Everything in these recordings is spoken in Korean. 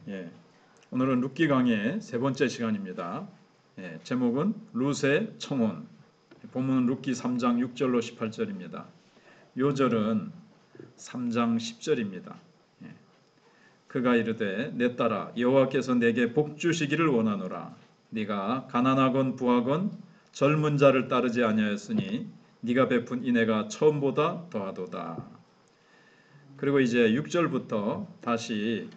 예, 오늘은 룻기 강의 세 번째 시간입니다. 제목은 룻의 청혼. 본문은 룻기 3장 6절로 18절입니다. 요절은 3장 10절입니다. 그가 이르되 내 딸아 여호와께서 내게 복 주시기를 원하노라. 네가 가난하건 부하건 젊은 자를 따르지 아니하였으니 네가 베푼 인애가 처음보다 더하도다. 그리고 이제 6절부터 다시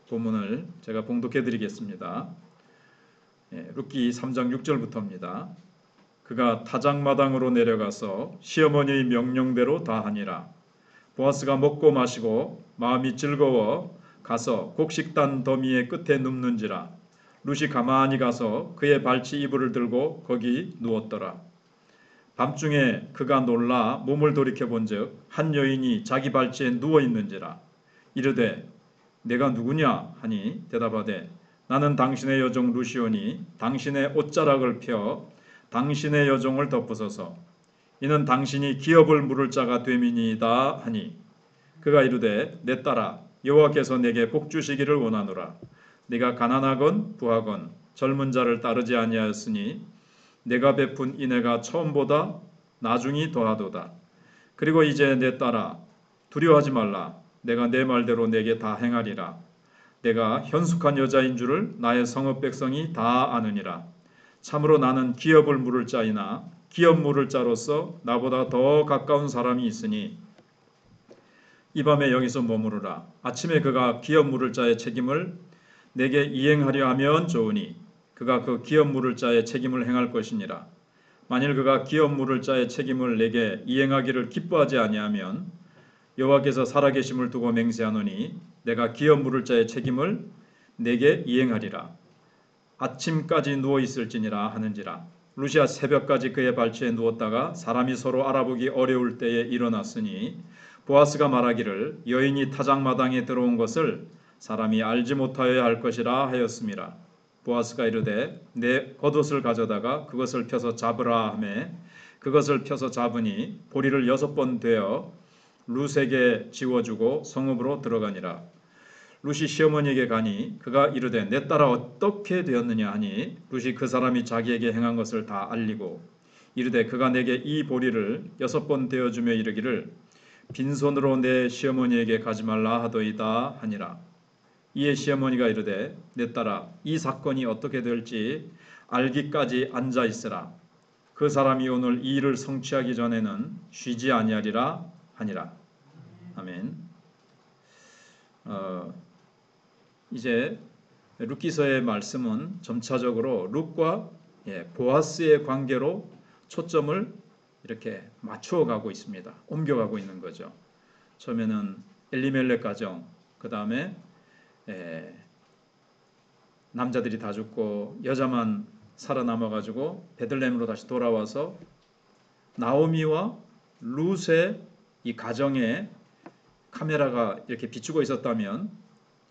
본문을 제가 봉독해 드리겠습니다. 룻기 3장 6절부터입니다. 그가 타작마당으로 내려가서 시어머니의 명령대로 다 하니라. 보아스가 먹고 마시고 마음이 즐거워 가서 곡식단 더미의 끝에 눕는지라. 룻이 가만히 가서 그의 발치 이불을 들고 거기 누웠더라. 밤중에 그가 놀라 몸을 돌이켜 본즉 한 여인이 자기 발치에 누워 있는지라. 이르되 내가 누구냐 하니 대답하되 나는 당신의 여종 루시오니 당신의 옷자락을 펴 당신의 여종을 덮으소서. 이는 당신이 기업을 물을 자가 됨이니이다 하니 그가 이르되 내 딸아 여호와께서 내게 복 주시기를 원하노라. 네가 가난하건 부하건 젊은 자를 따르지 아니하였으니 내가 베푼 인애가 처음보다 나중이 더하도다. 그리고 이제 내 딸아 두려워하지 말라. 내가 내 말대로 내게 다 행하리라. 내가 현숙한 여자인 줄을 나의 성읍 백성이 다 아느니라. 참으로 나는 기업을 물을 자이나 기업 물을 자로서 나보다 더 가까운 사람이 있으니 이 밤에 여기서 머무르라. 아침에 그가 기업 물을 자의 책임을 내게 이행하려 하면 좋으니 그가 그 기업 물을 자의 책임을 행할 것이니라. 만일 그가 기업 물을 자의 책임을 내게 이행하기를 기뻐하지 아니하면 여호와께서 살아계심을 두고 맹세하노니 내가 기업 물을 자의 책임을 내게 이행하리라. 아침까지 누워 있을지니라 하는지라. 루시아 새벽까지 그의 발치에 누웠다가 사람이 서로 알아보기 어려울 때에 일어났으니 보아스가 말하기를 여인이 타작마당에 들어온 것을 사람이 알지 못하여야 할 것이라 하였음이라. 보아스가 이르되 내 겉옷을 가져다가 그것을 펴서 잡으라 하매 그것을 펴서 잡으니 보리를 6번 되어 룻에게 지워주고 성읍으로 들어가니라. 룻이 시어머니에게 가니 그가 이르되 내 딸아 어떻게 되었느냐 하니 룻이 그 사람이 자기에게 행한 것을 다 알리고 이르되 그가 내게 이 보리를 6번 되어주며 이르기를 빈손으로 내 시어머니에게 가지 말라 하더이다 하니라. 이에 시어머니가 이르되 내 딸아 이 사건이 어떻게 될지 알기까지 앉아 있으라. 그 사람이 오늘 이 일을 성취하기 전에는 쉬지 아니하리라 하니라. 아멘. 이제 룻기서의 말씀은 점차적으로 룻과 보아스의 관계로 초점을 이렇게 맞추어 가고 있습니다. 옮겨가고 있는 거죠. 처음에는 엘리멜렉 가정, 그 다음에 남자들이 다 죽고 여자만 살아남아가지고 베들레헴으로 다시 돌아와서 나오미와 룻의 이 가정에 카메라가 이렇게 비추고 있었다면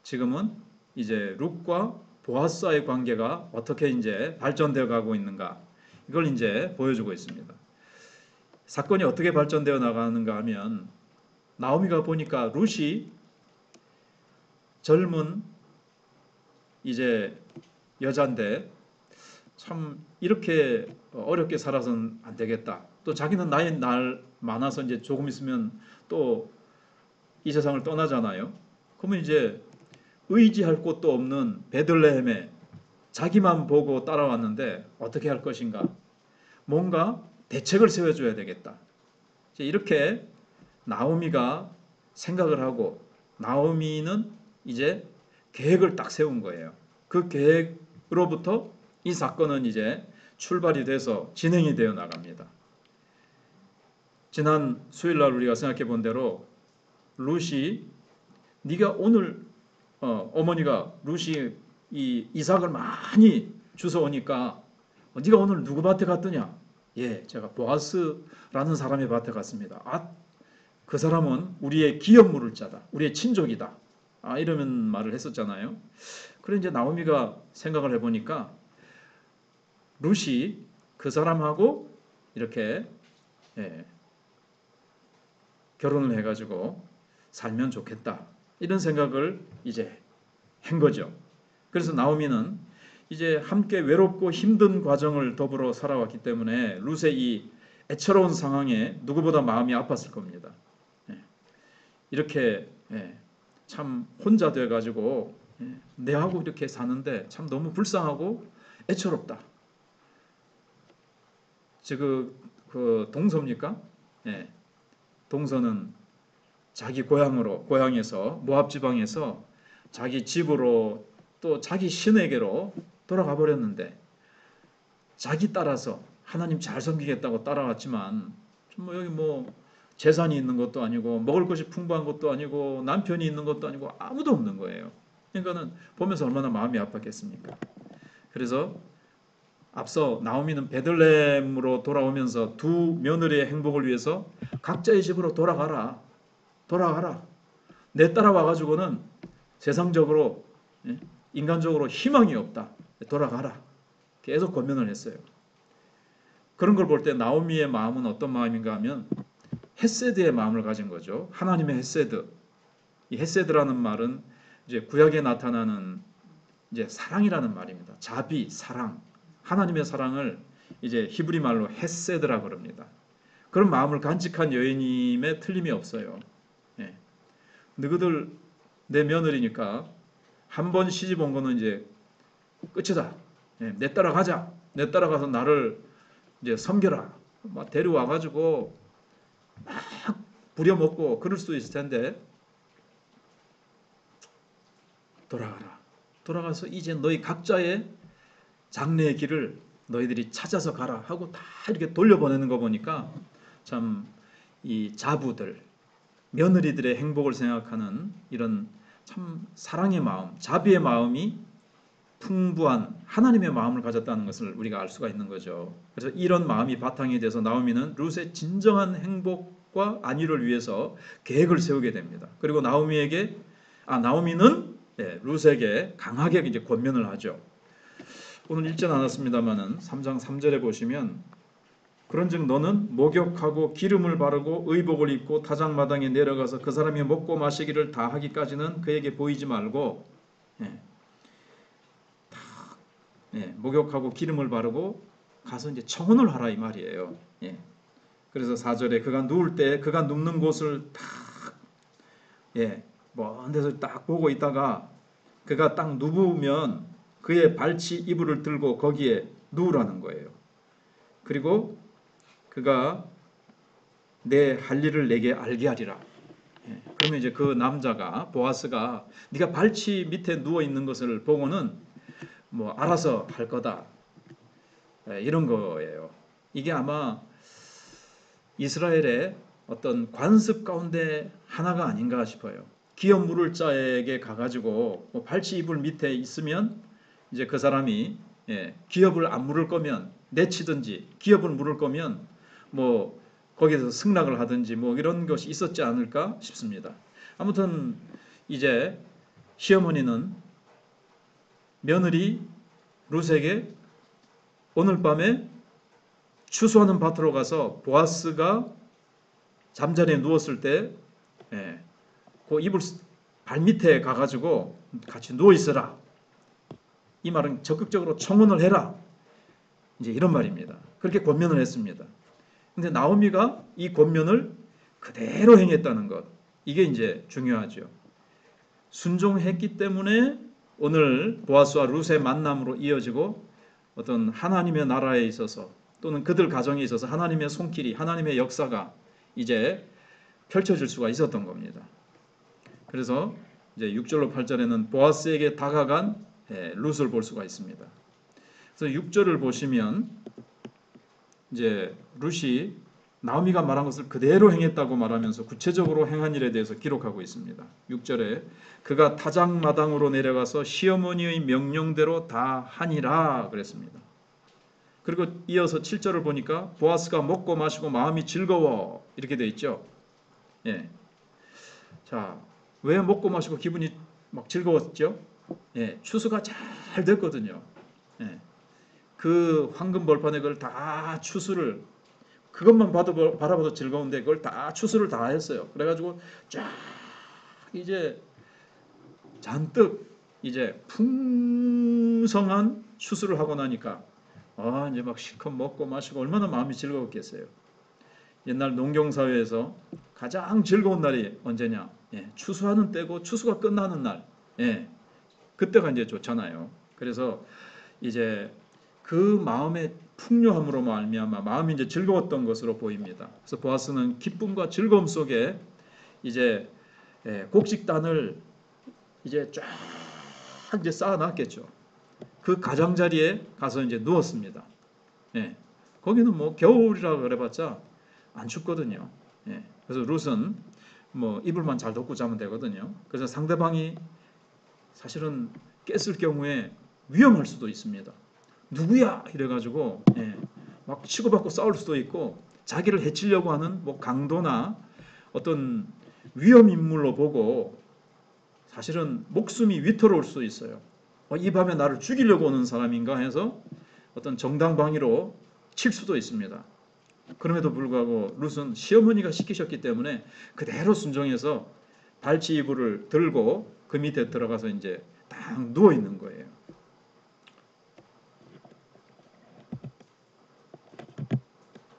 지금은 이제 룻과 보아스와의 관계가 어떻게 이제 발전되어 가고 있는가 이걸 이제 보여주고 있습니다. 사건이 어떻게 발전되어 나가는가 하면 나오미가 보니까 룻이 젊은 이제 여잔데 참 이렇게 어렵게 살아서는 안 되겠다. 또 자기는 나이 많아서 이제 조금 있으면 또 이 세상을 떠나잖아요. 그러면 이제 의지할 곳도 없는 베들레헴에 자기만 보고 따라왔는데 어떻게 할 것인가? 뭔가 대책을 세워줘야 되겠다. 이렇게 나오미가 생각을 하고 나오미는 이제 계획을 딱 세운 거예요. 그 계획으로부터 이 사건은 이제 출발이 돼서 진행이 되어 나갑니다. 지난 수요일날 우리가 생각해 본 대로 룻이 네가 오늘 어머니가 룻이 이 이삭을 많이 주워오니까 네가 오늘 누구 밭에 갔더냐? 예, 제가 보아스라는 사람의 밭에 갔습니다. 아, 그 사람은 우리의 기업 물을 자다. 우리의 친족이다. 아, 이러면 말을 했었잖아요. 그래 이제 나오미가 생각을 해보니까 룻이 그 사람하고 이렇게 결혼을 해가지고 살면 좋겠다. 이런 생각을 이제 한 거죠. 그래서 나오미는 이제 함께 외롭고 힘든 과정을 더불어 살아왔기 때문에 룻의 이 애처로운 상황에 누구보다 마음이 아팠을 겁니다. 이렇게 참 혼자 돼가지고 내하고 이렇게 사는데 참 너무 불쌍하고 애처롭다. 즉 그 동서입니까? 동서는 자기 고향에서 모압 지방에서 자기 집으로 또 자기 신에게로 돌아가 버렸는데 자기 따라서 하나님 잘 섬기겠다고 따라왔지만 뭐 여기 뭐 재산이 있는 것도 아니고 먹을 것이 풍부한 것도 아니고 남편이 있는 것도 아니고 아무도 없는 거예요. 그러니까는 보면서 얼마나 마음이 아팠겠습니까? 그래서 앞서 나오미는 베들레헴으로 돌아오면서 두 며느리의 행복을 위해서 각자의 집으로 돌아가라. 내 따라와가지고는 세상적으로 인간적으로 희망이 없다. 돌아가라. 계속 권면을 했어요. 그런 걸 볼 때 나오미의 마음은 어떤 마음인가 하면 헤세드의 마음을 가진 거죠. 하나님의 헤세드. 이 헤세드라는 말은 이제 구약에 나타나는 이제 사랑이라는 말입니다. 자비, 사랑. 하나님의 사랑을 이제 히브리 말로 헤세드라 그럽니다. 그런 마음을 간직한 여인임에 틀림이 없어요. 너희들 내 며느리니까 한 번 시집 온 거는 이제 끝이다. 내 따라가자. 내 따라가서 나를 이제 섬겨라. 막 데려와 가지고 막 부려먹고 그럴 수도 있을 텐데 돌아가서 이제 너희 각자의 장래의 길을 너희들이 찾아서 가라 하고 다 이렇게 돌려보내는 거 보니까 참 이 자부들, 며느리들의 행복을 생각하는 이런 참 사랑의 마음, 자비의 마음이 풍부한 하나님의 마음을 가졌다는 것을 우리가 알 수가 있는 거죠. 그래서 이런 마음이 바탕이 돼서 나오미는 룻의 진정한 행복과 안위를 위해서 계획을 세우게 됩니다. 그리고 나오미는 룻에게 강하게 이제 권면을 하죠. 오늘 읽지 않았습니다만은 3장 3절에 보시면 그런즉 너는 목욕하고 기름을 바르고 의복을 입고 타작마당에 내려가서 그 사람이 먹고 마시기를 다 하기까지는 그에게 보이지 말고 목욕하고 기름을 바르고 가서 이제 청혼을 하라 이 말이에요. 그래서 4절에 그가 누울 때 그가 눕는 곳을 딱 먼 데서 딱 보고 있다가 그가 딱 누우면 그의 발치 이불을 들고 거기에 누우라는 거예요. 그리고 그가 내 할 일을 내게 알게 하리라. 그러면 이제 그 남자가 보아스가 네가 발치 밑에 누워 있는 것을 보고는 뭐 알아서 할 거다. 이런 거예요. 이게 아마 이스라엘의 어떤 관습 가운데 하나가 아닌가 싶어요. 기업 물을 자에게 가가지고 뭐 발치 이불 밑에 있으면 이제 그 사람이 기업을 안 물을 거면 내치든지 기업을 물을 거면 뭐 거기에서 승낙을 하든지 뭐 이런 것이 있었지 않을까 싶습니다. 아무튼 이제 시어머니는 며느리 룻에게 오늘 밤에 추수하는 밭으로 가서 보아스가 잠자리에 누웠을 때 그 이불 발 밑에 가가지고 같이 누워 있어라. 이 말은 적극적으로 청혼을 해라. 이제 이런 말입니다. 그렇게 권면을 했습니다. 근데 나오미가 이 권면을 그대로 행했다는 것. 이게 이제 중요하죠. 순종했기 때문에 오늘 보아스와 룻의 만남으로 이어지고 어떤 하나님의 나라에 있어서 또는 그들 가정에 있어서 하나님의 손길이 하나님의 역사가 이제 펼쳐질 수가 있었던 겁니다. 그래서 이제 6절로 8절에는 보아스에게 다가간 룻을 볼 수가 있습니다. 그래서 6절을 보시면 이제 룻이 나오미가 말한 것을 그대로 행했다고 말하면서 구체적으로 행한 일에 대해서 기록하고 있습니다. 6절에 그가 타작마당으로 내려가서 시어머니의 명령대로 다 하니라 그랬습니다. 그리고 이어서 7절을 보니까 보아스가 먹고 마시고 마음이 즐거워 이렇게 돼 있죠. 자, 왜 먹고 마시고 기분이 막 즐거웠죠? 추수가 잘 됐거든요. 그 황금 벌판에 그걸 다 추수를 그것만 바라봐도 즐거운데 그걸 다 추수를 다 했어요. 그래가지고 쫙 이제 잔뜩 이제 풍성한 추수를 하고 나니까 이제 막 실컷 먹고 마시고 얼마나 마음이 즐거웠겠어요. 옛날 농경사회에서 가장 즐거운 날이 언제냐? 추수하는 때고 추수가 끝나는 날. 그때가 이제 좋잖아요. 그래서 이제 그 마음의 풍요함으로 말미암아 마음이 이제 즐거웠던 것으로 보입니다. 그래서 보아스는 기쁨과 즐거움 속에 이제 곡식단을 이제 쫙 이제 쌓아놨겠죠. 그 가장자리에 가서 이제 누웠습니다. 거기는 뭐 겨울이라 그래봤자 안 춥거든요. 그래서 룻은 뭐 이불만 잘 덮고 자면 되거든요. 그래서 상대방이 사실은 깼을 경우에 위험할 수도 있습니다. 누구야? 이래가지고 막 치고받고 싸울 수도 있고 자기를 해치려고 하는 뭐 강도나 어떤 위험 인물로 보고 사실은 목숨이 위태로울 수도 있어요. 이 밤에 나를 죽이려고 오는 사람인가 해서 어떤 정당방위로 칠 수도 있습니다. 그럼에도 불구하고 룻은 시어머니가 시키셨기 때문에 그대로 순종해서 발치 이불을 들고 그 밑에 들어가서 이제 딱 누워 있는 거예요.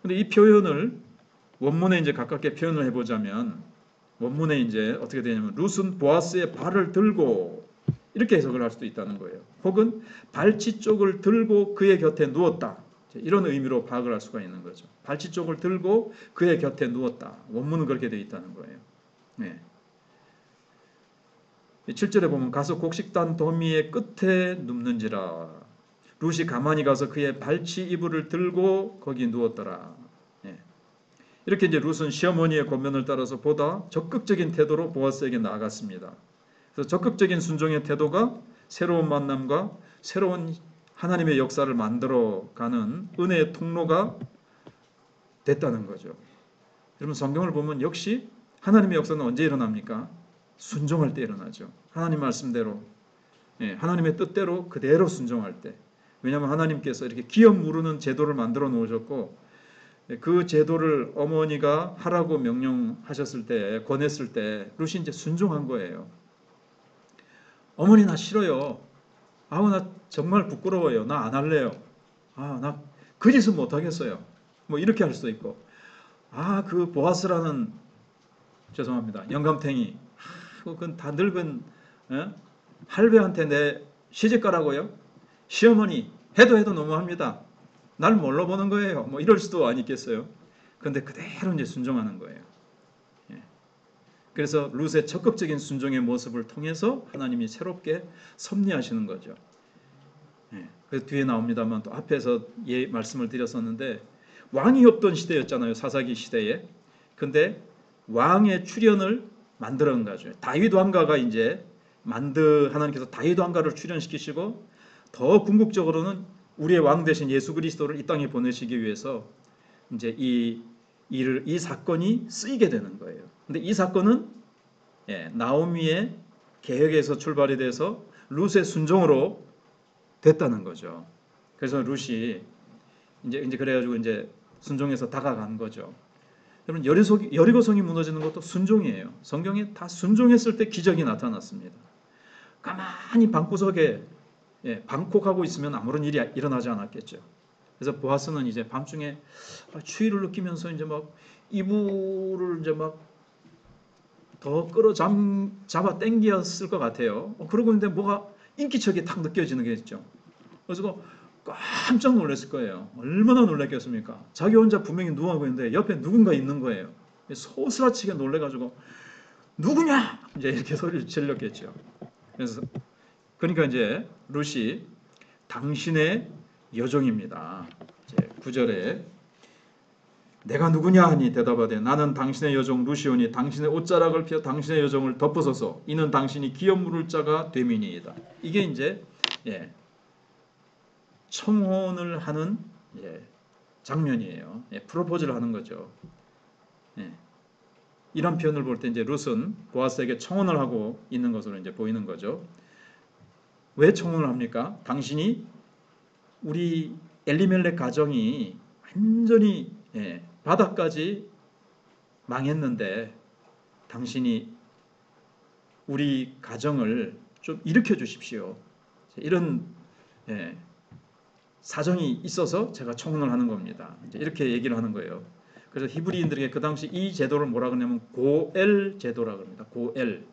근데 이 표현을 원문에 이제 가깝게 표현을 해보자면 원문에 이제 어떻게 되냐면 룻은 보아스의 발을 들고 이렇게 해석을 할 수도 있다는 거예요. 혹은 발치 쪽을 들고 그의 곁에 누웠다. 이런 의미로 파악을 할 수가 있는 거죠. 발치 쪽을 들고 그의 곁에 누웠다. 원문은 그렇게 되어 있다는 거예요. 7절에 보면 가서 곡식단 더미의 끝에 눕는지라. 룻이 가만히 가서 그의 발치 이불을 들고 거기 누웠더라. 이렇게 이제 룻은 시어머니의 권면을 따라서 보다 적극적인 태도로 보아스에게 나아갔습니다. 그래서 적극적인 순종의 태도가 새로운 만남과 새로운 하나님의 역사를 만들어가는 은혜의 통로가 됐다는 거죠. 여러분 성경을 보면 역시 하나님의 역사는 언제 일어납니까? 순종할 때 일어나죠. 하나님 말씀대로, 하나님의 뜻대로 그대로 순종할 때. 왜냐하면 하나님께서 이렇게 기업 무르는 제도를 만들어 놓으셨고 그 제도를 어머니가 하라고 명령하셨을 때, 권했을 때 룻이 이제 순종한 거예요. 어머니 나 싫어요. 나 정말 부끄러워요. 나 안 할래요. 나 그 짓은 못 하겠어요. 뭐 이렇게 할 수도 있고. 그 보아스라는 죄송합니다. 영감탱이. 그건 다 늙은 할배한테 내 시집가라고요? 시어머니 해도 너무합니다. 날 뭘로 보는 거예요? 뭐 이럴 수도 아니겠어요. 그런데 그대로 이제 순종하는 거예요. 그래서 룻의 적극적인 순종의 모습을 통해서 하나님이 새롭게 섭리하시는 거죠. 그래서 뒤에 나옵니다만 또 앞에서 말씀을 드렸었는데 왕이 없던 시대였잖아요. 사사기 시대에. 근데 왕의 출현을 만들어낸 거죠. 다윗 왕가가 이제 하나님께서 다윗 왕가를 출현시키시고 더 궁극적으로는 우리의 왕 대신 예수 그리스도를 이 땅에 보내시기 위해서 이제 이 사건이 쓰이게 되는 거예요. 근데 이 사건은 나오미의 계획에서 출발이 돼서 룻의 순종으로 됐다는 거죠. 그래서 룻이 이제 그래가지고 이제 순종해서 다가간 거죠. 여러분 여리고성이 무너지는 것도 순종이에요. 성경에 다 순종했을 때 기적이 나타났습니다. 가만히 방구석에 방콕하고 있으면 아무런 일이 일어나지 않았겠죠. 그래서 보아스는 이제 밤중에 추위를 느끼면서 이제 막 이불을 이제 막 더 잡아 당겼을 것 같아요. 그러고 있는데 뭐가 인기척이 탁 느껴지는 게 있죠. 그래서 깜짝 놀랐을 거예요. 얼마나 놀랐겠습니까? 자기 혼자 분명히 누워하고 있는데 옆에 누군가 있는 거예요. 소스라치게 놀래가지고 누구냐? 이제 이렇게 소리를 질렀겠죠. 그러니까 이제 룻이 당신의 여종입니다. 9절에 내가 누구냐 하니 대답하되 나는 당신의 여종 룻이오니 당신의 옷자락을 펴 당신의 여종을 덮으소서 이는 당신이 기업 물을 자가 됨이니이다. 이게 이제 청혼을 하는 장면이에요. 프로포즈를 하는 거죠. 이런 표현을 볼 때 이제 룻은 보아스에게 청혼을 하고 있는 것으로 이제 보이는 거죠. 왜 청혼을 합니까? 당신이 우리 엘리멜렉 가정이 완전히 바닥까지 망했는데 당신이 우리 가정을 좀 일으켜 주십시오. 이런 사정이 있어서 제가 청혼을 하는 겁니다. 이렇게 얘기를 하는 거예요. 그래서 히브리인들에게 그 당시 이 제도를 뭐라 그러냐면 고엘 제도라 그럽니다. 고엘,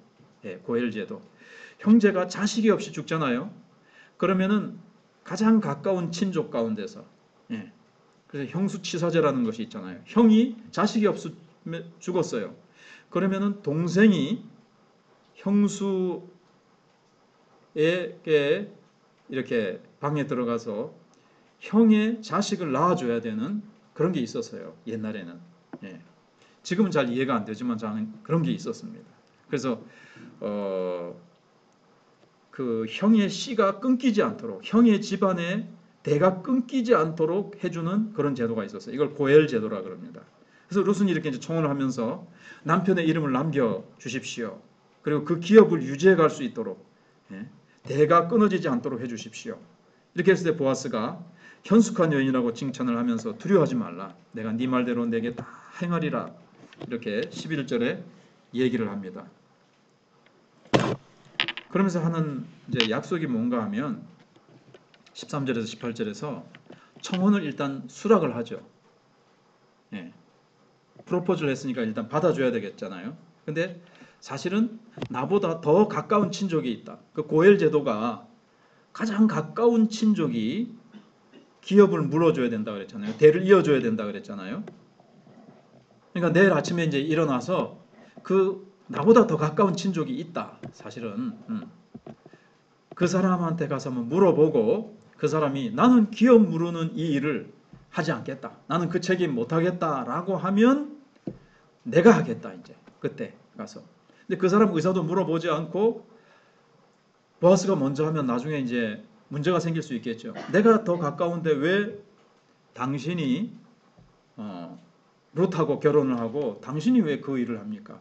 고엘 제도. 형제가 자식이 없이 죽잖아요. 그러면은 가장 가까운 친족 가운데서, 그래서 형수치사제라는 것이 있잖아요. 형이 자식이 없이 죽었어요. 그러면은 동생이 형수에게 이렇게 방에 들어가서 형의 자식을 낳아줘야 되는 그런 게 있었어요. 옛날에는. 지금은 잘 이해가 안 되지만 저는 그런 게 있었습니다. 그래서 그 형의 씨가 끊기지 않도록, 형의 집안의 대가 끊기지 않도록 해주는 그런 제도가 있었어요. 이걸 고엘 제도라 그럽니다. 그래서 룻은 이렇게 이제 청혼을 하면서 남편의 이름을 남겨 주십시오. 그리고 그 기업을 유지해 갈 수 있도록 대가 끊어지지 않도록 해 주십시오. 이렇게 했을 때 보아스가 현숙한 여인이라고 칭찬을 하면서 두려워하지 말라. 내가 네 말대로 내게 다 행하리라. 이렇게 11절에 얘기를 합니다. 그러면서 하는 이제 약속이 뭔가 하면 13절에서 18절에서 청혼을 일단 수락을 하죠. 프로포즈를 했으니까 일단 받아줘야 되겠잖아요. 근데 사실은 나보다 더 가까운 친족이 있다. 그 고엘 제도가 가장 가까운 친족이 기업을 물어줘야 된다 그랬잖아요. 대를 이어줘야 된다 그랬잖아요. 그러니까 내일 아침에 이제 일어나서 그 나보다 더 가까운 친족이 있다. 사실은 그 사람한테 가서 한번 물어보고 그 사람이 나는 기업 물으는 이 일을 하지 않겠다. 나는 그 책임 못 하겠다라고 하면 내가 하겠다. 이제 그때 가서. 근데 그 사람 의사도 물어보지 않고 보아스가 먼저 하면 나중에 이제 문제가 생길 수 있겠죠. 내가 더 가까운데 왜 당신이 룻하고 결혼을 하고 당신이 왜 그 일을 합니까?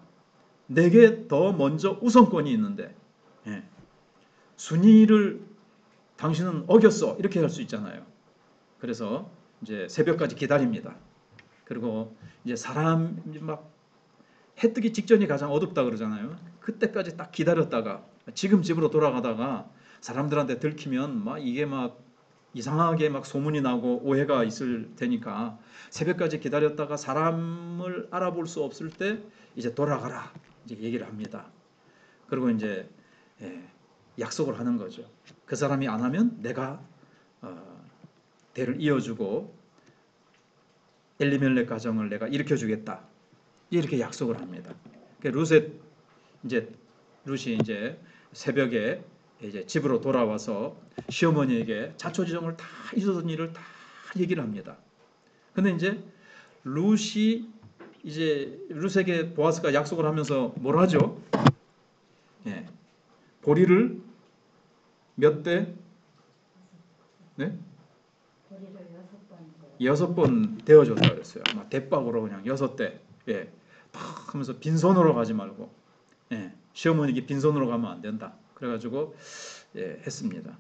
내게 더 먼저 우선권이 있는데 순위를 당신은 어겼어 이렇게 할 수 있잖아요. 그래서 이제 새벽까지 기다립니다. 그리고 이제 사람 막 해 뜨기 직전이 가장 어둡다 그러잖아요. 그때까지 딱 기다렸다가 지금 집으로 돌아가다가 사람들한테 들키면 막 이게 막 이상하게 막 소문이 나고 오해가 있을 테니까 새벽까지 기다렸다가 사람을 알아볼 수 없을 때 이제 돌아가라 이제 얘기를 합니다. 그리고 이제 약속을 하는 거죠. 그 사람이 안 하면 내가 대를 이어주고 엘리멜렉 가정을 내가 일으켜주겠다. 이렇게 약속을 합니다. 룻이 이제 새벽에 이제 집으로 돌아와서 시어머니에게 자초지종을 다 있었던 일을 다 얘기를 합니다. 근데 이제 룻에게 보아스가 약속을 하면서 뭘 하죠? 보리를 몇 대? 네? 보리를 6번 데워줬다 그랬어요. 아마 대박으로 그냥 6대. 탁 하면서 빈손으로 가지 말고 시어머니께 빈손으로 가면 안 된다. 그래가지고 했습니다.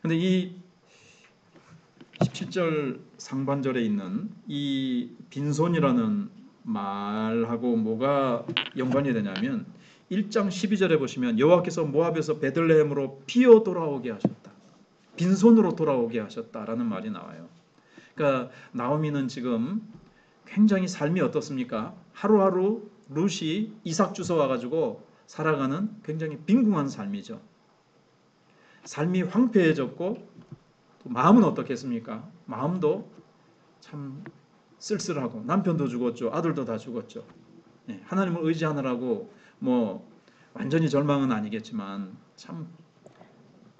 근데 이 17절 상반절에 있는 이 빈손이라는 말하고 뭐가 연관이 되냐면 1장 12절에 보시면 여호와께서 모압에서 베들레헴으로 피어 돌아오게 하셨다. 빈손으로 돌아오게 하셨다라는 말이 나와요. 그러니까 나오미는 지금 굉장히 삶이 어떻습니까? 하루하루 룻이 이삭 주워 와가지고 살아가는 굉장히 빈궁한 삶이죠. 삶이 황폐해졌고 또 마음은 어떻겠습니까? 마음도 참 쓸쓸하고 남편도 죽었죠. 아들도 다 죽었죠. 하나님을 의지하느라고 뭐 완전히 절망은 아니겠지만 참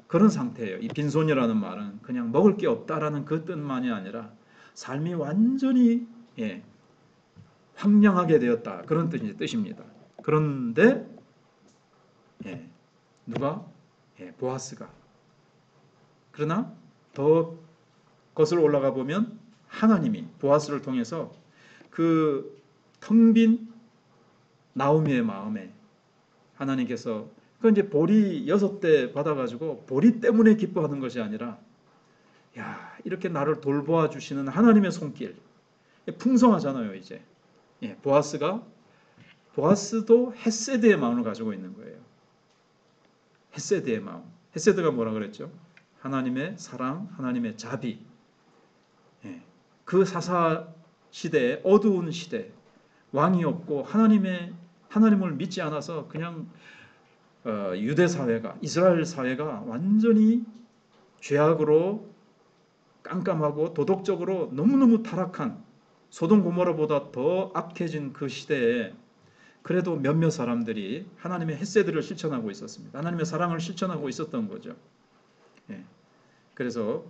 그런 상태예요. 이 빈손이라는 말은 그냥 먹을 게 없다라는 그 뜻만이 아니라 삶이 완전히 황량하게 되었다. 그런 뜻입니다. 그런데 누가? 보아스가. 그러나 더 거슬러 올라가 보면 하나님이 보아스를 통해서 그 텅 빈 나오미의 마음에 하나님께서 그 이제 보리 6대 받아가지고 보리 때문에 기뻐하는 것이 아니라 야 이렇게 나를 돌보아 주시는 하나님의 손길 풍성하잖아요. 이제 보아스도 헤세드의 마음을 가지고 있는 거예요. 헤세드의 마음. 헤세드가 뭐라 그랬죠? 하나님의 사랑, 하나님의 자비. 예. 그 사사 시대에 어두운 시대, 왕이 없고 하나님을 믿지 않아서 그냥 유대 사회가, 이스라엘 사회가 완전히 죄악으로 깜깜하고 도덕적으로 너무너무 타락한 소돔 고모라보다 더 악해진 그 시대에 그래도 몇몇 사람들이 하나님의 헤세드를 실천하고 있었습니다. 하나님의 사랑을 실천하고 있었던 거죠. 예. 그래서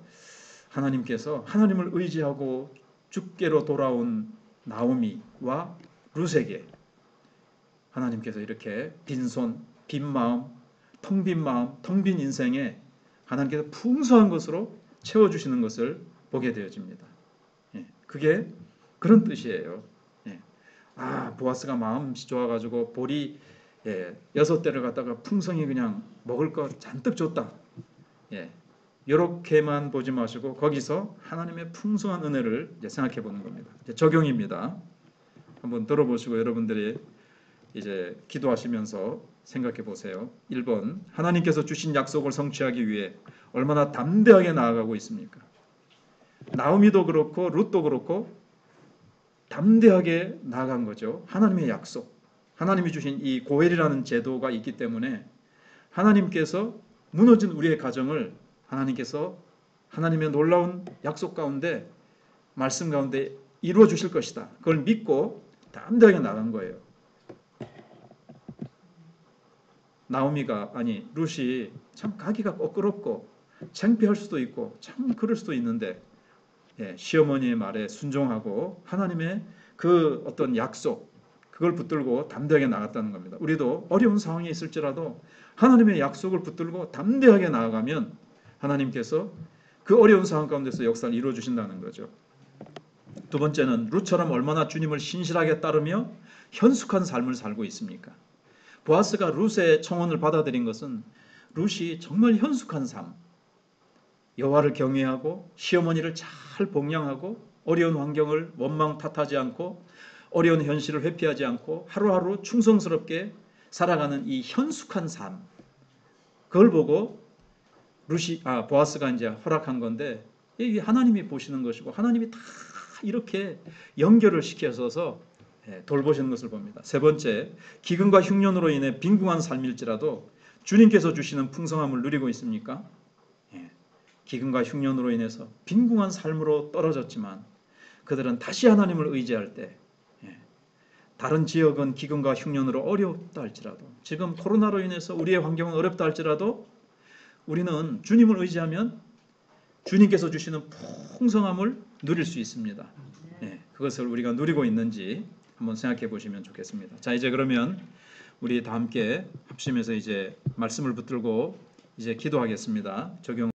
하나님께서 하나님을 의지하고 죽게로 돌아온 나오미와 룻에게 하나님께서 이렇게 빈손, 빈 마음, 텅 빈 인생에 하나님께서 풍성한 것으로 채워주시는 것을 보게 되어집니다. 예, 그게 그런 뜻이에요. 예. 보아스가 마음이 좋아가지고 보리 6대를 갖다가 풍성히 그냥 먹을 거 잔뜩 줬다. 예, 이렇게만 보지 마시고 거기서 하나님의 풍성한 은혜를 생각해 보는 겁니다. 적용입니다. 한번 들어보시고 여러분들이 이제 기도하시면서 생각해 보세요. 1번, 하나님께서 주신 약속을 성취하기 위해 얼마나 담대하게 나아가고 있습니까? 나오미도 그렇고 룻도 그렇고 담대하게 나아간 거죠. 하나님의 약속, 하나님이 주신 이 고엘이라는 제도가 있기 때문에 하나님께서 무너진 우리의 가정을 하나님께서 하나님의 놀라운 약속 가운데 말씀 가운데 이루어 주실 것이다. 그걸 믿고 담대하게 나간 거예요. 룻이 참 가기가 껄끄럽고 창피할 수도 있고 참 그럴 수도 있는데 시어머니의 말에 순종하고 하나님의 그 어떤 약속 그걸 붙들고 담대하게 나갔다는 겁니다. 우리도 어려운 상황에 있을지라도 하나님의 약속을 붙들고 담대하게 나아가면 하나님께서 그 어려운 상황 가운데서 역사를 이루어 주신다는 거죠. 두 번째는 룻처럼 얼마나 주님을 신실하게 따르며 현숙한 삶을 살고 있습니까? 보아스가 룻의 청혼을 받아들인 것은 룻이 정말 현숙한 삶, 여호와를 경외하고 시어머니를 잘 복양하고 어려운 환경을 원망 탓하지 않고 어려운 현실을 회피하지 않고 하루하루 충성스럽게 살아가는 이 현숙한 삶, 그걸 보고 보아스가 이제 허락한 건데 이게 하나님이 보시는 것이고 하나님이 다 이렇게 연결을 시켜서 돌보시는 것을 봅니다. 세 번째, 기근과 흉년으로 인해 빈궁한 삶일지라도 주님께서 주시는 풍성함을 누리고 있습니까? 기근과 흉년으로 인해서 빈궁한 삶으로 떨어졌지만 그들은 다시 하나님을 의지할 때 다른 지역은 기근과 흉년으로 어렵다 할지라도 지금 코로나로 인해서 우리의 환경은 어렵다 할지라도 우리는 주님을 의지하면 주님께서 주시는 풍성함을 누릴 수 있습니다. 그것을 우리가 누리고 있는지 한번 생각해 보시면 좋겠습니다. 자, 이제 그러면 우리 다 함께 합심해서 이제 말씀을 붙들고 이제 기도하겠습니다. 적용